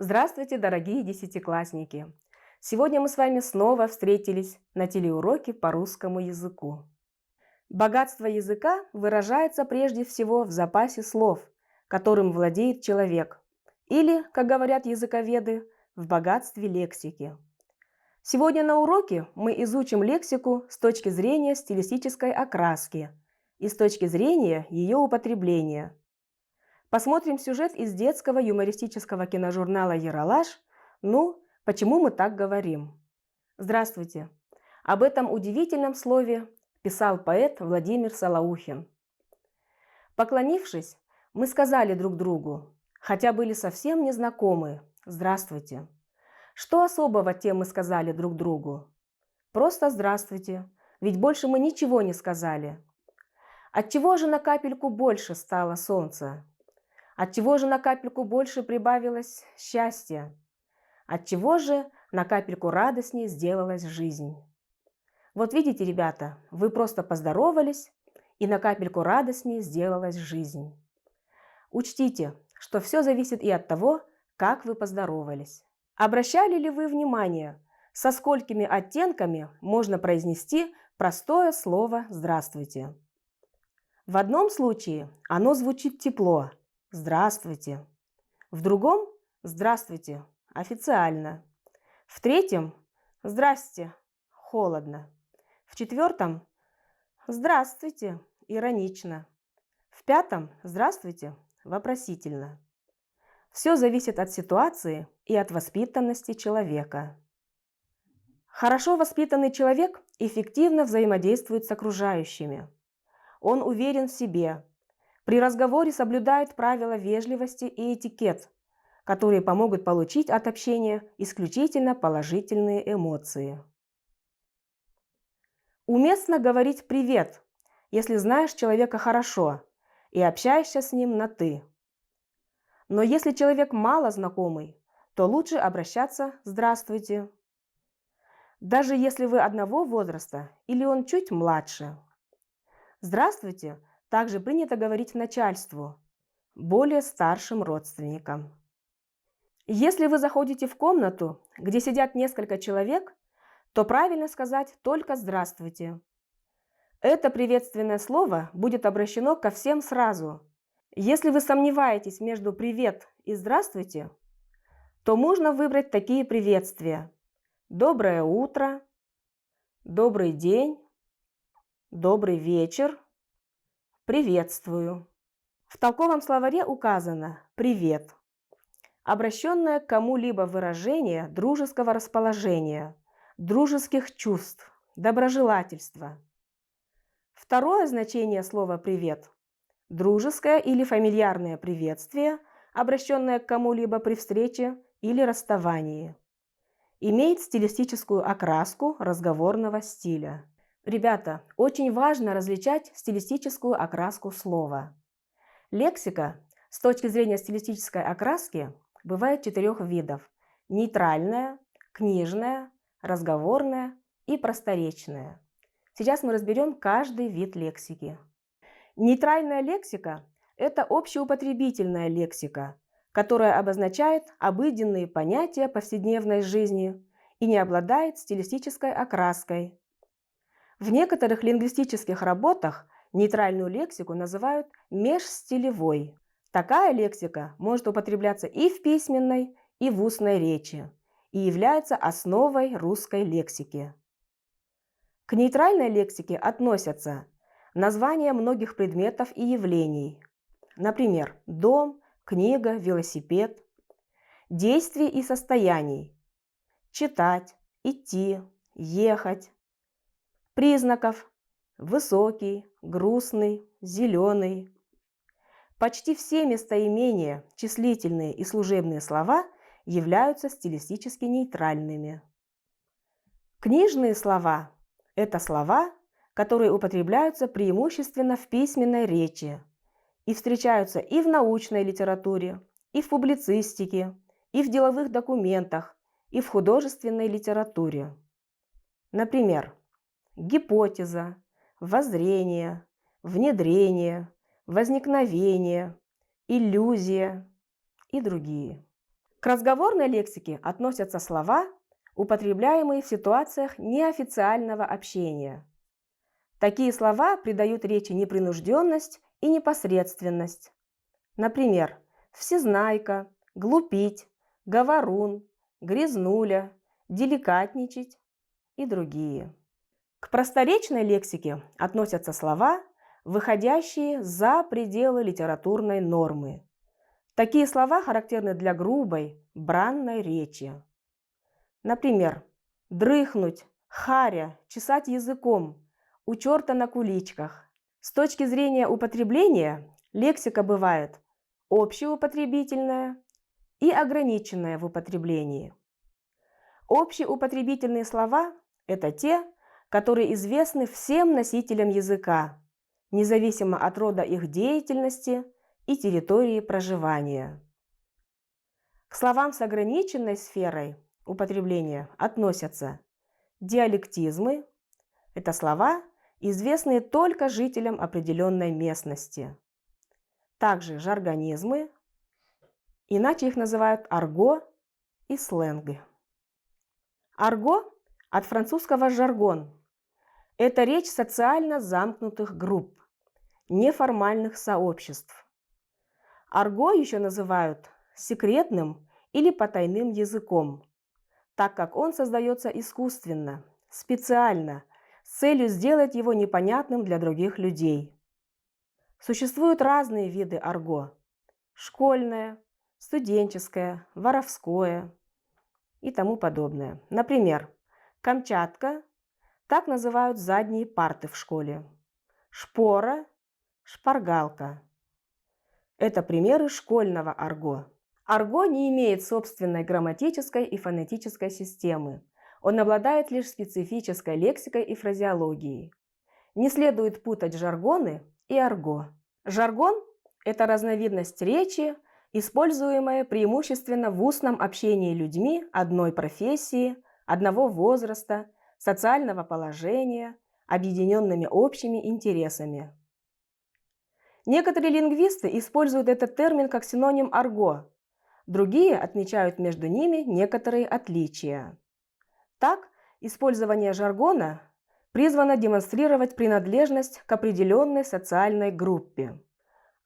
Здравствуйте, дорогие десятиклассники! Сегодня мы с вами снова встретились на телеуроке по русскому языку. Богатство языка выражается прежде всего в запасе слов, которым владеет человек, или, как говорят языковеды, в богатстве лексики. Сегодня на уроке мы изучим лексику с точки зрения стилистической окраски и с точки зрения ее употребления. Посмотрим сюжет из детского юмористического киножурнала «Ералаш». Ну, почему мы так говорим? Здравствуйте! Об этом удивительном слове писал поэт Владимир Солоухин. Поклонившись, мы сказали друг другу, хотя были совсем незнакомы: «Здравствуйте». Что особого тем мы сказали друг другу? Просто «здравствуйте», ведь больше мы ничего не сказали. Отчего же на капельку больше стало солнца? Отчего же на капельку больше прибавилось счастья? Отчего же на капельку радостнее сделалась жизнь? Вот видите, ребята, вы просто поздоровались, и на капельку радостнее сделалась жизнь. Учтите, что все зависит и от того, как вы поздоровались. Обращали ли вы внимание, со сколькими оттенками можно произнести простое слово «здравствуйте»? В одном случае оно звучит тепло – «Здравствуйте». В другом – «Здравствуйте» официально. В третьем – «Здрасте» холодно. В четвертом – «Здравствуйте» иронично. В пятом – «Здравствуйте» вопросительно. Все зависит от ситуации и от воспитанности человека. Хорошо воспитанный человек эффективно взаимодействует с окружающими. Он уверен в себе. При разговоре соблюдает правила вежливости и этикет, которые помогут получить от общения исключительно положительные эмоции. Уместно говорить «привет», если знаешь человека хорошо и общаешься с ним на «ты». Но если человек мало знакомый, то лучше обращаться «здравствуйте». Даже если вы одного возраста или он чуть младше. «Здравствуйте» также принято говорить начальству, более старшим родственникам. Если вы заходите в комнату, где сидят несколько человек, то правильно сказать только «здравствуйте». Это приветственное слово будет обращено ко всем сразу. Если вы сомневаетесь между «привет» и «здравствуйте», то можно выбрать такие приветствия: «Доброе утро», «Добрый день», «Добрый вечер», «Приветствую». В толковом словаре указано «привет», обращенное к кому-либо выражение дружеского расположения, дружеских чувств, доброжелательства. Второе значение слова «привет» – дружеское или фамильярное приветствие, обращенное к кому-либо при встрече или расставании. Имеет стилистическую окраску разговорного стиля. Ребята, очень важно различать стилистическую окраску слова. Лексика с точки зрения стилистической окраски бывает 4 видов: нейтральная, книжная, разговорная и просторечная. Сейчас мы разберем каждый вид лексики. Нейтральная лексика – это общеупотребительная лексика, которая обозначает обыденные понятия повседневной жизни и не обладает стилистической окраской. В некоторых лингвистических работах нейтральную лексику называют межстилевой. Такая лексика может употребляться и в письменной, и в устной речи, и является основой русской лексики. К нейтральной лексике относятся названия многих предметов и явлений, например, дом, книга, велосипед, действий и состояний, читать, идти, ехать, признаков высокий, грустный, зеленый. Почти все местоимения, числительные и служебные слова являются стилистически нейтральными. Книжные слова – это слова, которые употребляются преимущественно в письменной речи и встречаются и в научной литературе, и в публицистике, и в деловых документах, и в художественной литературе. Например, гипотеза, воззрение, внедрение, возникновение, иллюзия и другие. К разговорной лексике относятся слова, употребляемые в ситуациях неофициального общения. Такие слова придают речи непринужденность и непосредственность. Например, всезнайка, глупить, говорун, грязнуля, деликатничать и другие. К просторечной лексике относятся слова, выходящие за пределы литературной нормы. Такие слова характерны для грубой, бранной речи. Например, дрыхнуть, харя, чесать языком, у черта на куличках. С точки зрения употребления лексика бывает общеупотребительная и ограниченная в употреблении. Общеупотребительные слова – это те, которые известны всем носителям языка, независимо от рода их деятельности и территории проживания. К словам с ограниченной сферой употребления относятся диалектизмы – это слова, известные только жителям определенной местности. Также жаргонизмы, иначе их называют арго и сленги. Арго от французского жаргон – это речь социально замкнутых групп, неформальных сообществ. Арго еще называют секретным или потайным языком, так как он создается искусственно, специально, с целью сделать его непонятным для других людей. Существуют разные виды арго – школьное, студенческое, воровское и тому подобное. Например, Камчатка – так называют задние парты в школе. Шпора – шпаргалка. Это примеры школьного арго. Арго не имеет собственной грамматической и фонетической системы. Он обладает лишь специфической лексикой и фразеологией. Не следует путать жаргоны и арго. Жаргон – это разновидность речи, используемая преимущественно в устном общении людьми одной профессии, одного возраста, социального положения, объединенными общими интересами. Некоторые лингвисты используют этот термин как синоним арго, другие отмечают между ними некоторые отличия. Так, использование жаргона призвано демонстрировать принадлежность к определенной социальной группе.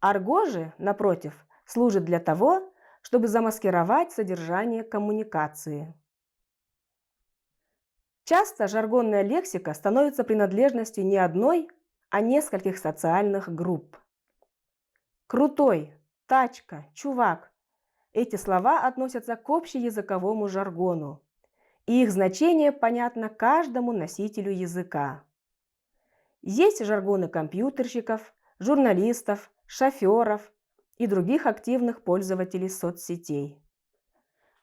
Арго же, напротив, служит для того, чтобы замаскировать содержание коммуникации. Часто жаргонная лексика становится принадлежностью не одной, а нескольких социальных групп. Крутой, тачка, чувак – эти слова относятся к общеязыковому жаргону, и их значение понятно каждому носителю языка. Есть жаргоны компьютерщиков, журналистов, шоферов и других активных пользователей соцсетей.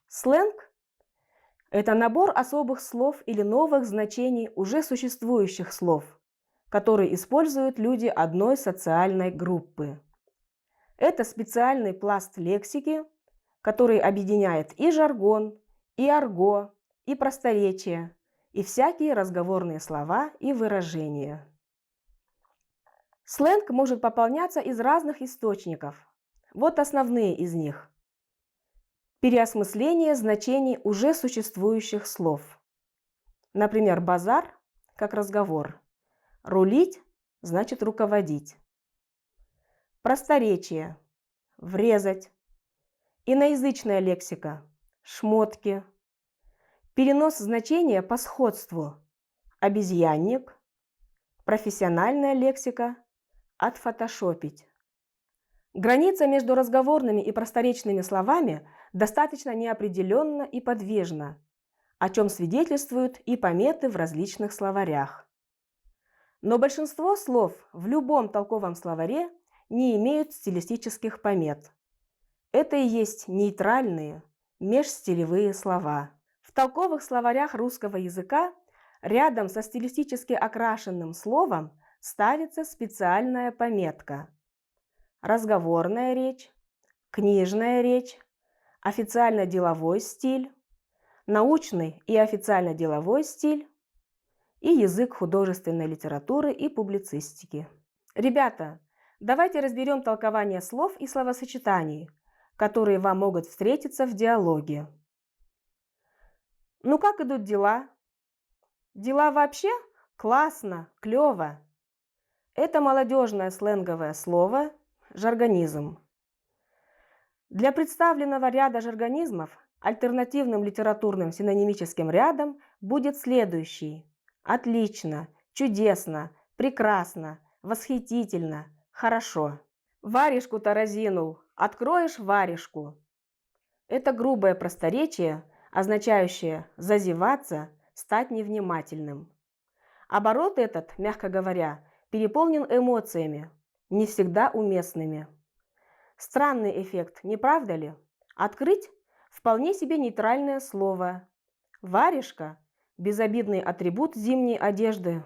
Сленг – это набор особых слов или новых значений уже существующих слов, которые используют люди одной социальной группы. Это специальный пласт лексики, который объединяет и жаргон, и арго, и просторечие, и всякие разговорные слова и выражения. Сленг может пополняться из разных источников. Вот основные из них. Переосмысление значений уже существующих слов. Например, базар – как разговор. Рулить – значит руководить. Просторечие – врезать. Иноязычная лексика – шмотки. Перенос значения по сходству – обезьянник. Профессиональная лексика – отфотошопить. Граница между разговорными и просторечными словами достаточно неопределенна и подвижна, о чем свидетельствуют и пометы в различных словарях. Но большинство слов в любом толковом словаре не имеют стилистических помет. Это и есть нейтральные, межстилевые слова. В толковых словарях русского языка рядом со стилистически окрашенным словом ставится специальная пометка: разговорная речь, книжная речь, официально-деловой стиль, научный и официально-деловой стиль и язык художественной литературы и публицистики. Ребята, давайте разберем толкование слов и словосочетаний, которые вам могут встретиться в диалоге. Ну как идут дела? Дела вообще? Классно, клево. Это молодежное сленговое слово «жаргонизм». Для представленного ряда жаргонизмов альтернативным литературным синонимическим рядом будет следующий: отлично, чудесно, прекрасно, восхитительно, хорошо. Варежку-то разинул, откроешь варежку. Это грубое просторечие, означающее зазеваться, стать невнимательным. Оборот этот, мягко говоря, переполнен эмоциями, не всегда уместными. Странный эффект, не правда ли? Открыть – вполне себе нейтральное слово. Варежка – безобидный атрибут зимней одежды.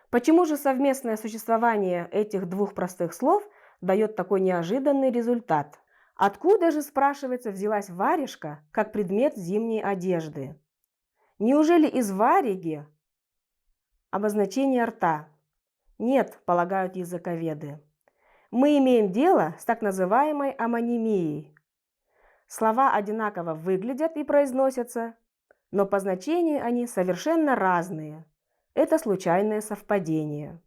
Почему же совместное существование этих двух простых слов дает такой неожиданный результат? Откуда же, спрашивается, взялась варежка как предмет зимней одежды? Неужели из вареги обозначение рта? Нет, полагают языковеды. Мы имеем дело с так называемой амонимией. Слова одинаково выглядят и произносятся, но по значению они совершенно разные. Это случайное совпадение.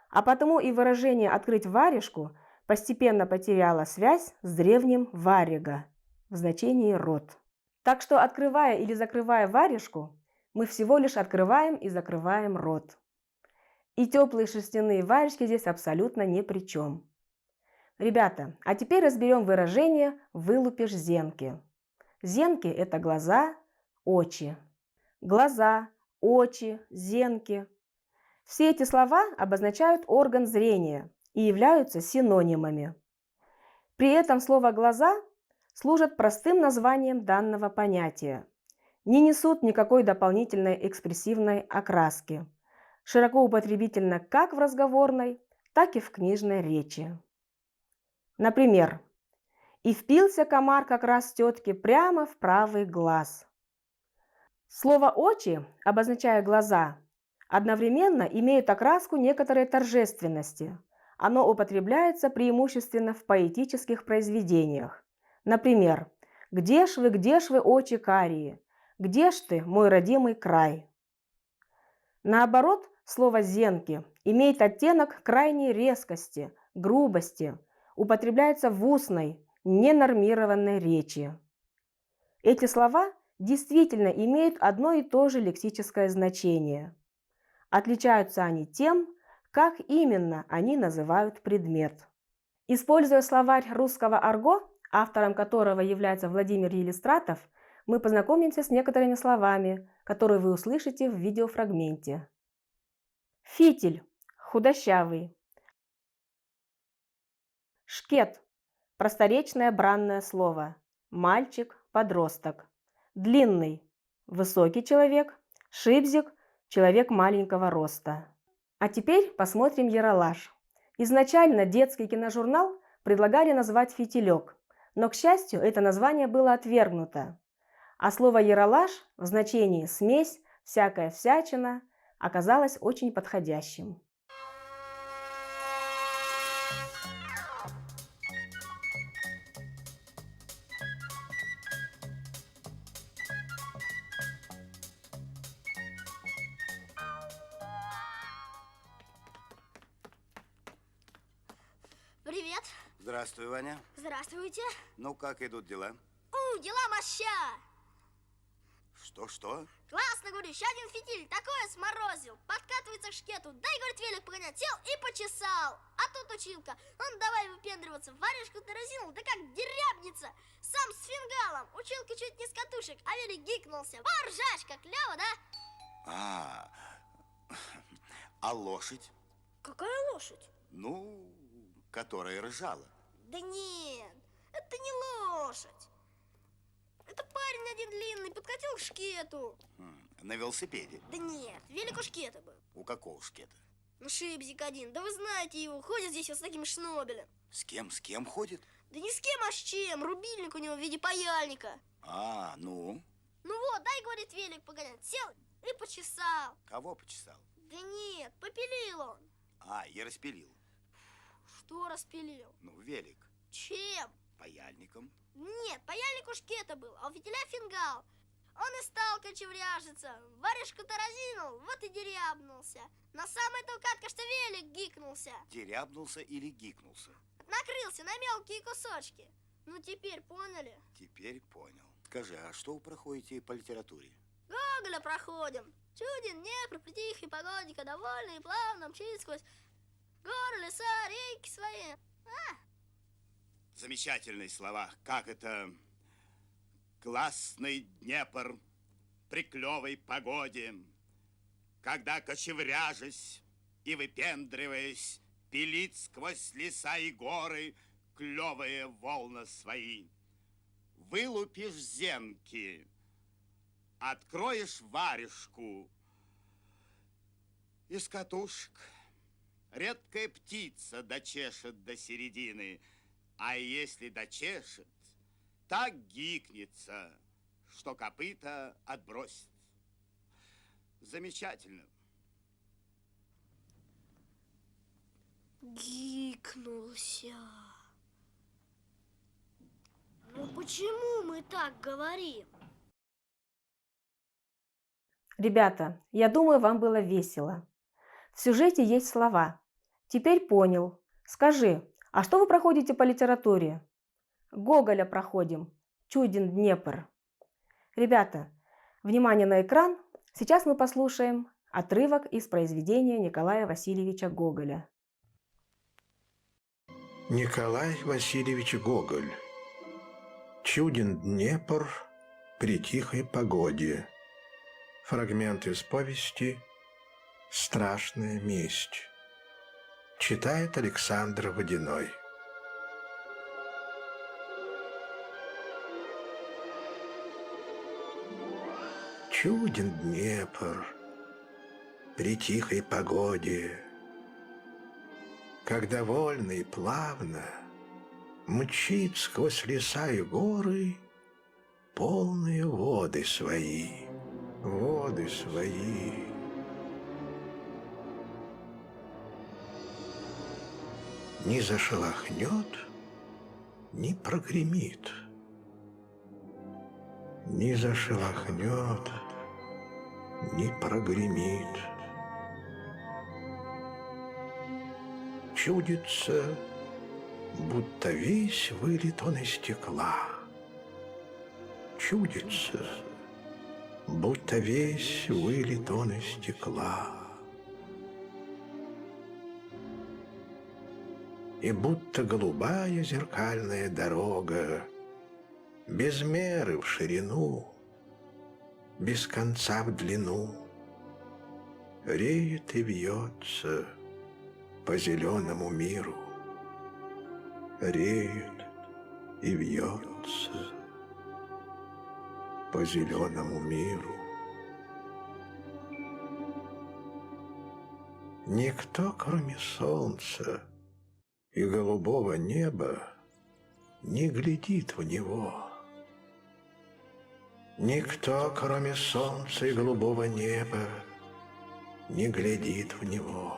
А потому и выражение «открыть варежку» постепенно потеряло связь с древним «варега» в значении «рот». Так что, открывая или закрывая варежку, мы всего лишь открываем и закрываем рот. И теплые шерстяные варежки здесь абсолютно ни при чем. Ребята, а теперь разберем выражение «вылупишь зенки». Зенки – это глаза, очи. Глаза, очи, зенки. Все эти слова обозначают орган зрения и являются синонимами. При этом слово «глаза» служат простым названием данного понятия, не несут никакой дополнительной экспрессивной окраски, широко употребительно как в разговорной, так и в книжной речи. Например, «И впился комар как раз тетке прямо в правый глаз». Слово «очи», обозначая глаза, одновременно имеют окраску некоторой торжественности. Оно употребляется преимущественно в поэтических произведениях. Например, где ж вы, очи карие? Где ж ты, мой родимый край?» Наоборот, слово «зенки» имеет оттенок крайней резкости, грубости, употребляется в устной, ненормированной речи. Эти слова действительно имеют одно и то же лексическое значение. Отличаются они тем, как именно они называют предмет. Используя словарь русского арго, автором которого является Владимир Елистратов, мы познакомимся с некоторыми словами, которые вы услышите в видеофрагменте. Фитиль – худощавый. Шкет – просторечное бранное слово. Мальчик, подросток. Длинный – высокий человек. Шибзик – человек маленького роста. А теперь посмотрим яролаж. Изначально детский киножурнал предлагали назвать «Фитилек», но, к счастью, это название было отвергнуто. А слово «яролаж» в значении «смесь», «всякая всячина» оказалось очень подходящим. Привет. Здравствуй, Ваня. Здравствуйте. Ну, как идут дела? Дела моща. Что? Классно, говорю, еще один фитиль такое сморозил. Подкатывается к шкету, дай, говорит, велик погонять, сел и почесал. А тут училка, он давай выпендриваться, варежку-то разинул, да как дерябнется. Сам с фингалом, училка чуть не с катушек, а велик гикнулся. Поржачка, клево, да? А лошадь? Какая лошадь? Ну, которая ржала. Да нет, это не лошадь. Это парень один длинный, подкатил к шкету. На велосипеде? Да нет, велик у шкета был. У какого шкета? Ну, Шибзик один, да вы знаете его, ходит здесь вот с таким шнобелем. С кем ходит? Да не с кем, а с чем, рубильник у него в виде паяльника. Ну? Ну вот, дай, говорит, велик погонять, сел и почесал. Кого почесал? Да нет, попилил он. И распилил. Что распилил? Ну, велик. Чем? Паяльником? Нет, паяльник у Шкета был, а у фитиля фингал. Он и стал кочевряжиться, варежку-то разинул, вот и дерябнулся. На самой толкатка, что велик, гикнулся. Дерябнулся или гикнулся? Накрылся на мелкие кусочки. Ну, теперь поняли? Теперь понял. Скажи, а что вы проходите по литературе? Гоголя проходим. Чуден Днепр при тихой погоде, довольно и плавно мчит сквозь горы, леса, реки свои. Замечательные слова. Как это? Классный Днепр при клевой погоде, когда, кочевряжась и выпендриваясь, пилит сквозь леса и горы клевые волны свои. Вылупишь зенки, откроешь варежку из катушек. Редкая птица дочешет до середины, а если дочешет, так гикнется, что копыта отбросит. Замечательно. Гикнулся. Ну почему мы так говорим? Ребята, я думаю, вам было весело. В сюжете есть слова. Теперь понял. Скажи, а что вы проходите по литературе? Гоголя проходим. Чуден Днепр. Ребята, внимание на экран. Сейчас мы послушаем отрывок из произведения Николая Васильевича Гоголя. Николай Васильевич Гоголь. Чуден Днепр при тихой погоде. Фрагмент из повести «Страшная месть». Читает Александр Водяной. Чуден Днепр при тихой погоде, когда вольно и плавно мчит сквозь леса и горы полные воды свои, воды свои. Не зашелохнет, не прогремит, не зашелохнет, не прогремит. Чудится, будто весь вылит он из стекла. Чудится, будто весь вылит он из стекла. И будто голубая зеркальная дорога, без меры в ширину, без конца в длину, реет и вьется по зеленому миру, реет и вьется по зеленому миру. Никто, кроме солнца и голубого неба, не глядит в него. Никто, кроме солнца и голубого неба, не глядит в него.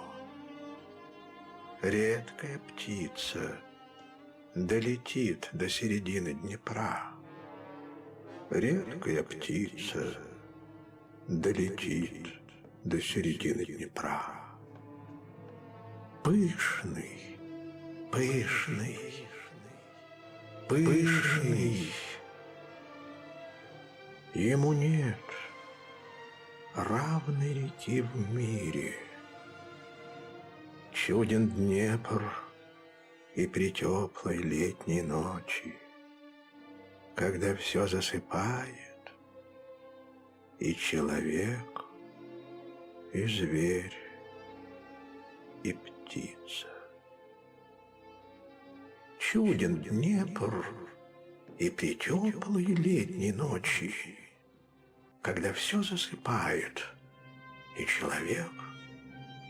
Редкая птица долетит до середины Днепра. Редкая птица долетит до середины Днепра. Пышный, пышный, пышный. Ему нет равной реки в мире. Чуден Днепр и при теплой летней ночи, когда все засыпает, и человек, и зверь, и птица. Чуден Днепр и при теплой летней ночи, когда все засыпает, и человек,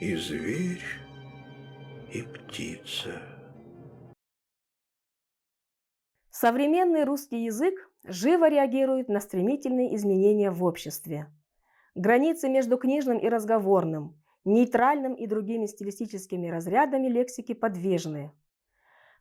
и зверь, и птица. Современный русский язык живо реагирует на стремительные изменения в обществе. Границы между книжным и разговорным, нейтральным и другими стилистическими разрядами лексики подвижны.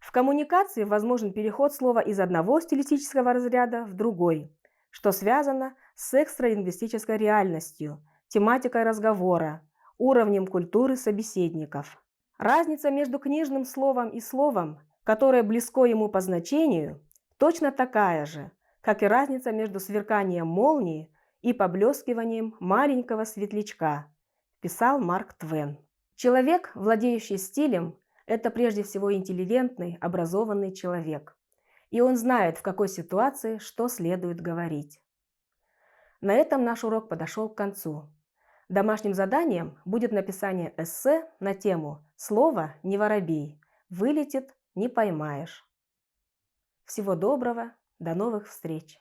В коммуникации возможен переход слова из одного стилистического разряда в другой, что связано с экстралингвистической реальностью, тематикой разговора, уровнем культуры собеседников. Разница между книжным словом и словом, которое близко ему по значению, точно такая же, как и разница между сверканием молнии и поблескиванием маленького светлячка, писал Марк Твен. Человек, владеющий стилем, это прежде всего интеллигентный, образованный человек, и он знает, в какой ситуации что следует говорить. На этом наш урок подошел к концу. Домашним заданием будет написание эссе на тему «Слово не воробей, вылетит – не поймаешь». Всего доброго, до новых встреч!